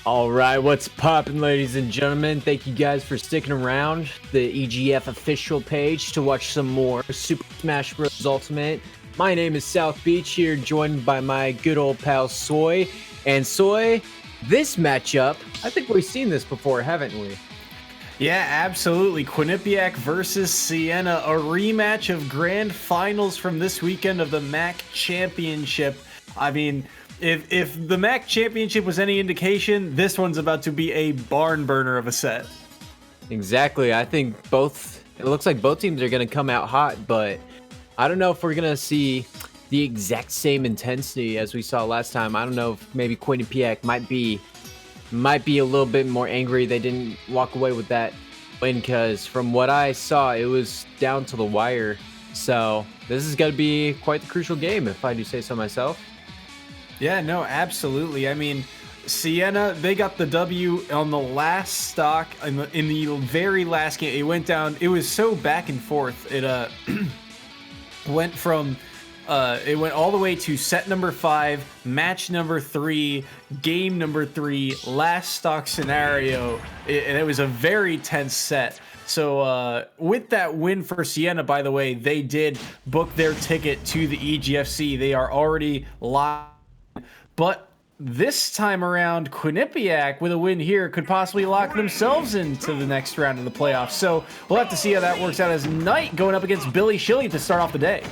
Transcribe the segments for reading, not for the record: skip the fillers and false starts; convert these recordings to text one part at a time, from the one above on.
All right, what's poppin', ladies and gentlemen? Thank you guys for sticking around the EGF official page to watch some more Super Smash Bros. Ultimate. My name is South Beach here, joined by my good old pal Soy. And Soy, this matchup, I think we've seen this before, haven't we? Yeah, absolutely. Quinnipiac versus Siena, a rematch of grand finals from this weekend of the MAC Championship. I mean, if the MAC Championship was any indication, this one's about to be a barn burner of a set. Exactly. I think it looks like both teams are going to come out hot, but I don't know if we're going to see the exact same intensity as we saw last time. I don't know if maybe Quinnipiac might be a little bit more angry they didn't walk away with that win, because from what I saw, it was down to the wire. So this is going to be quite the crucial game, if I do say so myself. Yeah, no, absolutely. I mean, Siena, they got the W on the last stock in the very last game. It went down. It was so back and forth. It went all the way to set number 5, match number 3, game number 3, last stock scenario, and it was a very tense set. So with that win for Siena, by the way, they did book their ticket to the EGFC. They are already live. But this time around, Quinnipiac, with a win here, could possibly lock themselves into the next round of the playoffs. So we'll have to see how that works out, as Knight going up against BillySchilly to start off the day.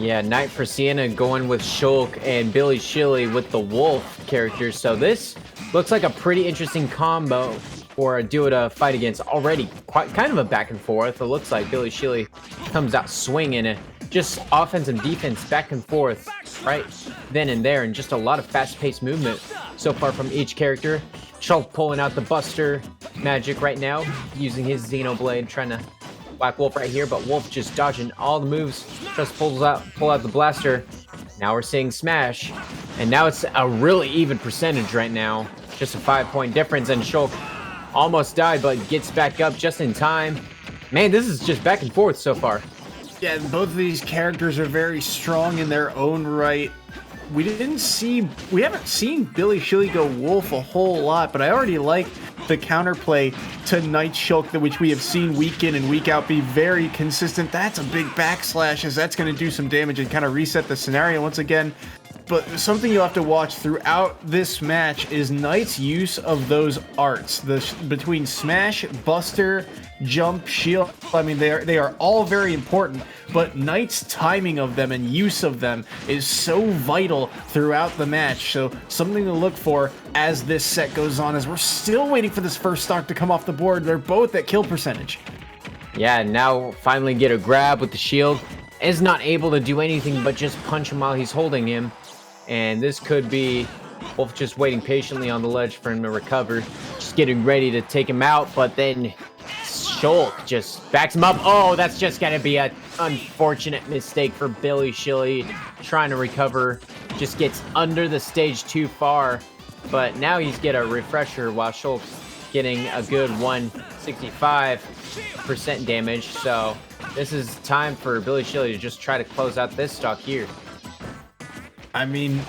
Yeah, Knight for Siena going with Shulk and BillySchilly with the Wolf characters. So this looks like a pretty interesting combo for a duo to fight against. Already kind of a back and forth. It looks like BillySchilly comes out swinging it. Just offense and defense back and forth right then and there, and just a lot of fast-paced movement so far from each character. Shulk pulling out the Buster magic right now, using his Xenoblade, trying to whack Wolf right here, but Wolf just dodging all the moves, just pull out the blaster. Now we're seeing Smash, and now it's a really even percentage right now, just a 5-point difference, and Shulk almost died but gets back up just in time. Man, this is just back and forth so far. Yeah, both of these characters are very strong in their own right. We haven't seen BillySchilly go Wolf a whole lot, but I already like the counterplay to Knight Shulk, which we have seen week in and week out be very consistent. That's a big backslash, as that's going to do some damage and kind of reset the scenario once again. But something you'll have to watch throughout this match is Knight's use of those arts, between Smash, Buster, Jump, Shield. I mean, they are all very important, but Knight's timing of them and use of them is so vital throughout the match. So something to look for as this set goes on, as we're still waiting for this first stock to come off the board. They're both at kill percentage. Yeah, now finally get a grab with the shield. Is not able to do anything but just punch him while he's holding him. And this could be Wolf just waiting patiently on the ledge for him to recover, just getting ready to take him out, but then Shulk just backs him up. Oh, that's just gonna be an unfortunate mistake for BillySchilly, trying to recover, just gets under the stage too far, but now he's get a refresher while Shulk's getting a good 165% damage. So this is time for BillySchilly to just try to close out this stock here. I mean,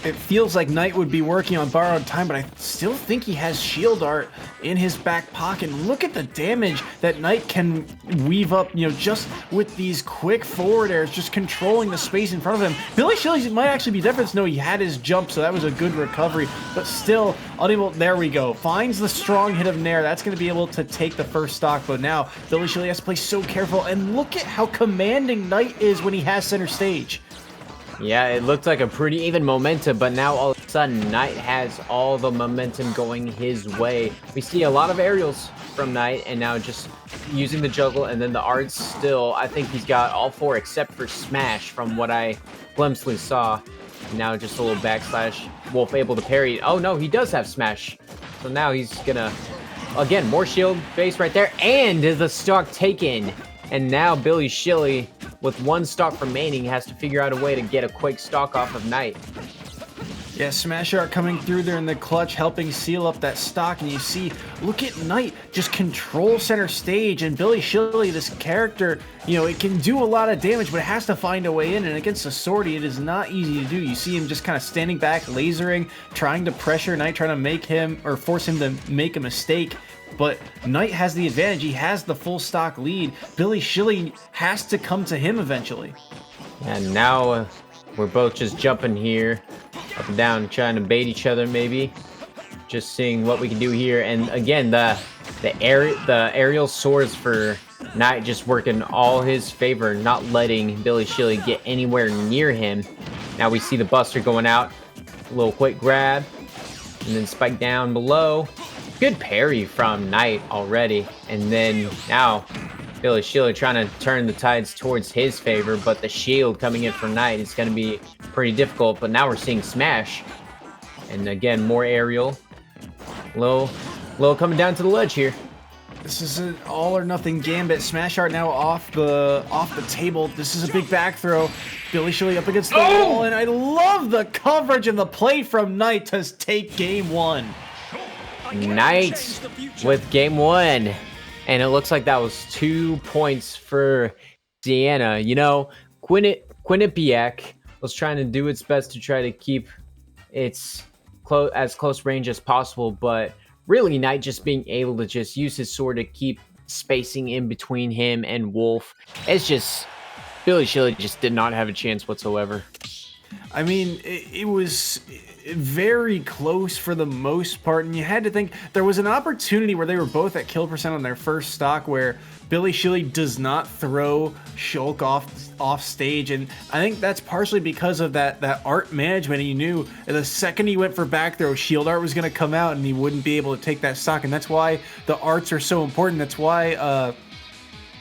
it feels like Knight would be working on borrowed time, but I still think he has shield art in his back pocket. Look at the damage that Knight can weave up, just with these quick forward airs, just controlling the space in front of him. BillySchilly might actually be different. No, he had his jump, so that was a good recovery, but still unable. There we go. Finds the strong hit of Nair. That's going to be able to take the first stock, but now BillySchilly has to play so careful, and look at how commanding Knight is when he has center stage. Yeah, it looked like a pretty even momentum, but now all of a sudden, Knight has all the momentum going his way. We see a lot of aerials from Knight, and now just using the juggle, and then the arts still. I think he's got all 4 except for Smash from what I glimpsely saw. Now just a little backslash. Wolf able to parry. Oh no, he does have Smash. So now he's gonna, again, more shield base right there, and the stock taken. And now BillySchilly, with 1 stock remaining, has to figure out a way to get a quick stock off of Knight. Yeah, Smash Art coming through there in the clutch, helping seal up that stock. And you see, look at Knight just control center stage. And BillySchilly, this character, you know, it can do a lot of damage, but it has to find a way in. And against a Swordy, it is not easy to do. You see him just kind of standing back, lasering, trying to pressure Knight, trying to make him, or force him to make a mistake. But Knight has the advantage. He has the full stock lead. BillySchilly has to come to him eventually. And now we're both just jumping here, up and down, trying to bait each other maybe. Just seeing what we can do here. And again, the aerial swords for Knight just working all his favor, not letting BillySchilly get anywhere near him. Now we see the Buster going out. A little quick grab. And then spike down below. Good parry from Knight already. And then now BillySchilly trying to turn the tides towards his favor, but the shield coming in for Knight is going to be pretty difficult. But now we're seeing Smash. And again, more aerial. Low coming down to the ledge here. This is an all or nothing gambit. Smash Art now off the table. This is a big back throw. BillySchilly up against the wall, and I love the coverage and the play from Knight to take game one. Knight with game one. And it looks like that was 2 points for Siena. You know, Quinnipiac was trying to do its best to try to keep its as close range as possible, but really Knight just being able to just use his sword to keep spacing in between him and Wolf. It's just, BillySchilly just did not have a chance whatsoever. I mean, it was very close for the most part, and you had to think there was an opportunity where they were both at kill percent on their first stock where BillySchilly does not throw Shulk off stage, and I think that's partially because of that art management. He knew the second he went for back throw, shield art was going to come out and he wouldn't be able to take that stock, and that's why the arts are so important. That's why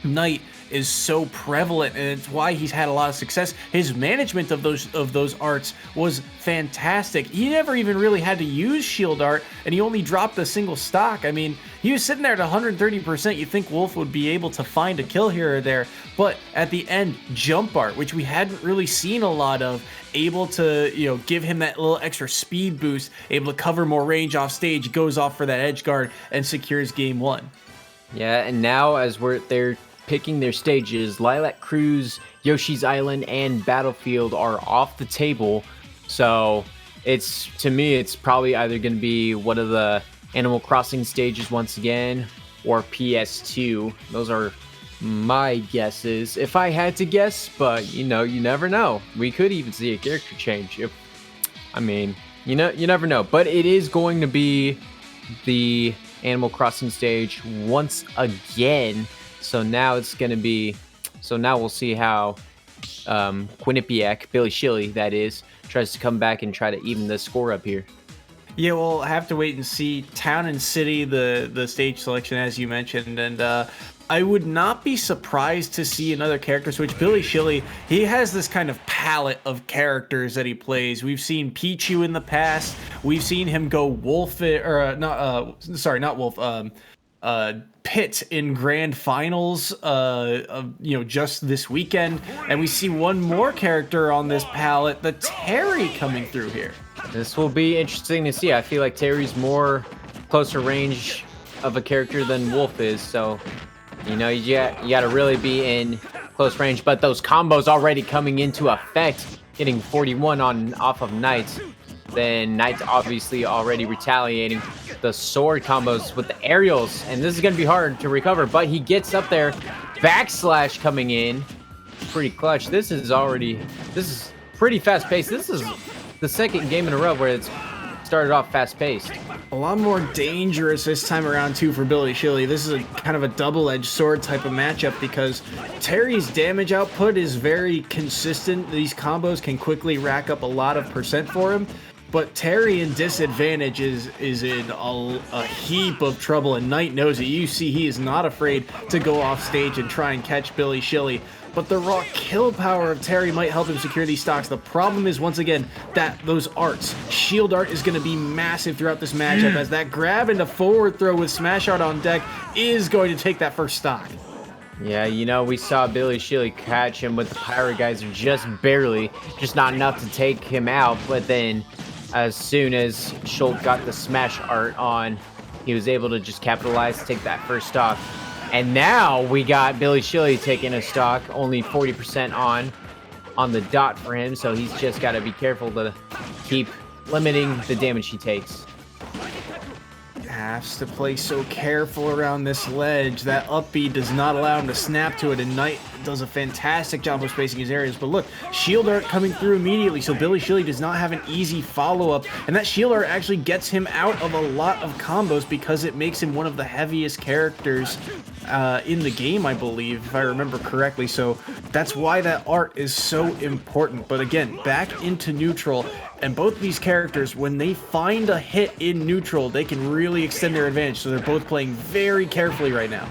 Knight is so prevalent, and it's why he's had a lot of success. His management of those arts was fantastic. He never even really had to use shield art, and he only dropped a single stock. I mean, he was sitting there at 130%. You think Wolf would be able to find a kill here or there, but at the end, jump art, which we hadn't really seen a lot of, able to, you know, give him that little extra speed boost, able to cover more range off stage, goes off for that edge guard and secures game one. Yeah, and now as they're picking their stages, Lilac Cruise, Yoshi's Island, and Battlefield are off the table. So to me, it's probably either going to be one of the Animal Crossing stages once again, or PS2. Those are my guesses, if I had to guess, but you know, you never know. We could even see a character change. I mean, you never know. But it is going to be the Animal Crossing stage once again. So now it's going to be, so now we'll see how Quinnipiac, BillySchilly that is, tries to come back and try to even the score up here. Yeah, we'll have to wait and see. Town and City, the stage selection, as you mentioned, and I would not be surprised to see another character switch. BillySchilly, he has this kind of palette of characters that he plays. We've seen Pichu in the past. We've seen him go Wolf, not Wolf, Pit in grand finals, just this weekend, and we see one more character on this palette, the Terry, coming through here. This will be interesting to see. I feel like Terry's more closer range of a character than Wolf is, so you know, you got to really be in close range. But those combos already coming into effect, getting 41 off of Knight. Then Knight's obviously already retaliating. The sword combos with the aerials, and this is going to be hard to recover, but he gets up there. Backslash coming in. Pretty clutch. This is pretty fast paced. This is the second game in a row where it's started off fast paced. A lot more dangerous this time around too for BillySchilly. This is a kind of a double-edged sword type of matchup because Terry's damage output is very consistent. These combos can quickly rack up a lot of percent for him. But Terry in disadvantage is in a heap of trouble, and Knight knows it. You see he is not afraid to go off stage and try and catch BillySchilly. But the raw kill power of Terry might help him secure these stocks. The problem is, once again, that those arts. Shield art is going to be massive throughout this matchup, as that grab into forward throw with Smash Art on deck is going to take that first stock. Yeah, you know, we saw BillySchilly catch him with the Pyro Geyser just barely, just not enough to take him out, but then as soon as Schulk got the smash art on, he was able to just capitalize, take that first stock. And now we got BillySchilly taking a stock, only 40% on the dot for him, so he's just got to be careful to keep limiting the damage he takes. Has to play so careful around this ledge. That up B does not allow him to snap to it, and Knight does a fantastic job of spacing his areas. But look, shield art coming through immediately, so BillySchilly does not have an easy follow-up, and that shield art actually gets him out of a lot of combos because it makes him one of the heaviest characters in the game, I believe, if I remember correctly. So that's why that art is so important. But again, back into neutral, and both these characters, when they find a hit in neutral, they can really extend their advantage. So they're both playing very carefully right now.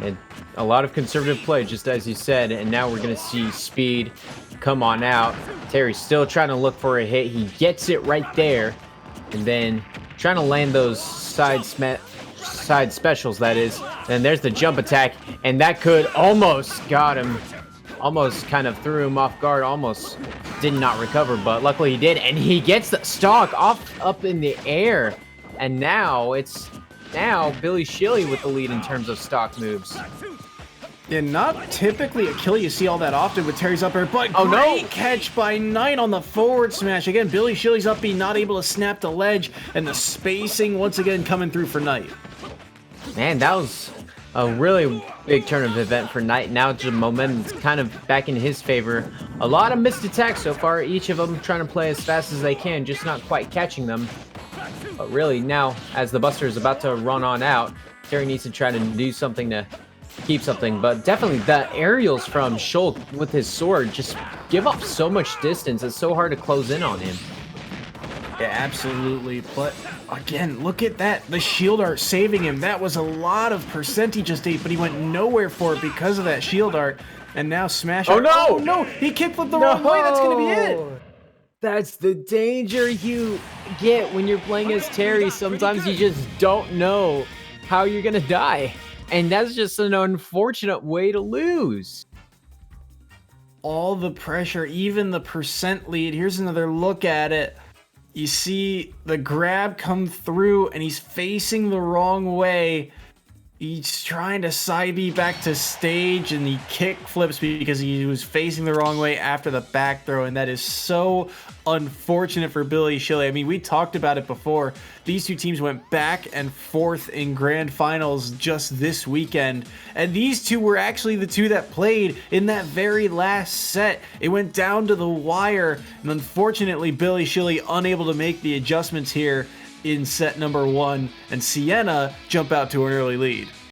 And a lot of conservative play, just as you said, and now we're going to see speed come on out. Terry's still trying to look for a hit. He gets it right there, and then trying to land those side specials, that is. And there's the jump attack, and that could almost got him. Almost kind of threw him off guard, almost did not recover, but luckily he did, and he gets the stock up in the air. And now it's BillySchilly with the lead in terms of stock moves. Yeah, not typically a kill you see all that often with Terry's up air, but oh, great no. catch by Knight on the forward smash. Again, BillySchilly's up B not able to snap the ledge, and the spacing once again coming through for Knight. Man, that was a really big turn of event for Knight. Now the momentum's kind of back in his favor. A lot of missed attacks so far, each of them trying to play as fast as they can, just not quite catching them. But really now, as the Buster is about to run on out, Terry needs to try to do something to keep something. But definitely the aerials from Schulk with his sword just give up so much distance. It's so hard to close in on him. Yeah, absolutely. But again, look at that. The shield art saving him. That was a lot of percent he just ate, but he went nowhere for it because of that shield art. And now smash art. Oh, no! Oh, no! He kickflipped the wrong way. That's going to be it. That's the danger you get when you're playing as Terry. Sometimes you just don't know how you're going to die. And that's just an unfortunate way to lose. All the pressure, even the percent lead. Here's another look at it. You see the grab come through, and he's facing the wrong way. He's trying to side B back to stage, and he kick flips because he was facing the wrong way after the back throw, and that is so unfortunate for BillySchilly. I mean, we talked about it before. These two teams went back and forth in grand finals just this weekend, and these two were actually the two that played in that very last set. It went down to the wire, and unfortunately BillySchilly unable to make the adjustments here in set number 1, and Siena jump out to an early lead.